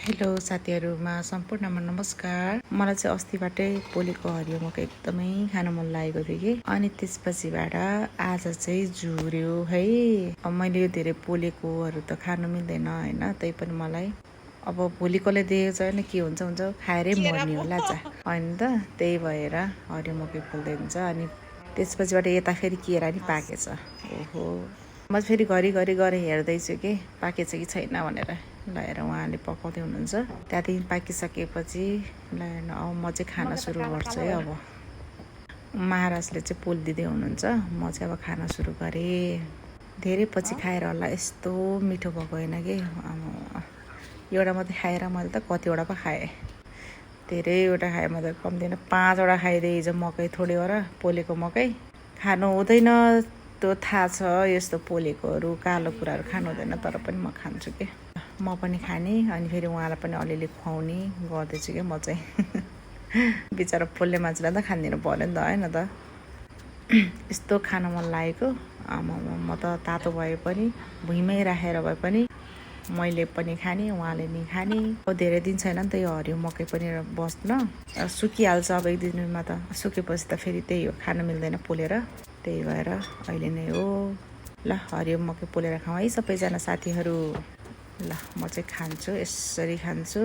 Hello साथीहरुमा सम्पूर्णमा नमस्कार। मलाई चाहिँ अस्तिबाटै पोलेको हरियो मकै एकदमै खान मन लागेको थियो कि अनि त्यसपछिबाट आज चाहिँ झुर्यो है। मैले यो धेरै पोलेकोहरु त खानु मिल्दैन हैन, त्यै पनि मलाई अब भोलिकोले देखेको छैन के हुन्छ हुन्छ खाएरै मर्ने होला जा हैन त। त्यही भएर हरियो मकै फुल्दै हुन्छ अनि त्यसपछिबाट यता फेरि केरा नि पाकेछ। ओहो म फेरि घरिघरि गएर हेर्दैछु के पाकेछ कि छैन भनेर। लगाएर उहाँले पकाउँदै हुनुहुन्छ। त्यहाँदेखि पाकिसकेपछि ल अब म चाहिँ खाना सुरु गर्छु है। अब महाराजले चाहिँ पोल दिँदै हुनुहुन्छ, म चाहिँ अब खाना सुरु गरेँ। धेरै पछि खाएर होला यस्तो मिठो भएको होइन कि एउटा मात्रै खाएर मैले त कतिवटा पो खाएँ, धेरैवटा खाएँ। म त कम्तीमा 5वटा खाइदिएँ हिजो मकै थोडैबाट पोलेको मकै। खानु हुँदैन त्यो थाहा छ, यस्तो पोलेकोहरू कालो कुराहरू खानु हुँदैन, तर पनि म खान्छु के। म पनि खाने अनि फेरि उहाँलाई पनि अलिअलि खुवाउने गर्दैछु क्या म चाहिँ। बिचरा पोल्ने मान्छेलाई त खानिदिनु पर्यो नि त हैन त। यस्तो खान मन लागेको म त तातो भए पनि भुइँमै राखेर भए पनि मैले पनि खाने उहाँले नि खाने। अब धेरै दिन छैन नि त यो हरियो मकै पनि बस्न, सुकिहाल्छ अब एक दिनमा त। सुकेपछि त फेरि त्यही हो, खान मिल्दैन पोलेर। त्यही भएर अहिले नै हो। ल हरियो मकै पोलेर खाउँ है सबैजना साथीहरू। ल म चाहिँ खान्छु, यसरी खान्छु।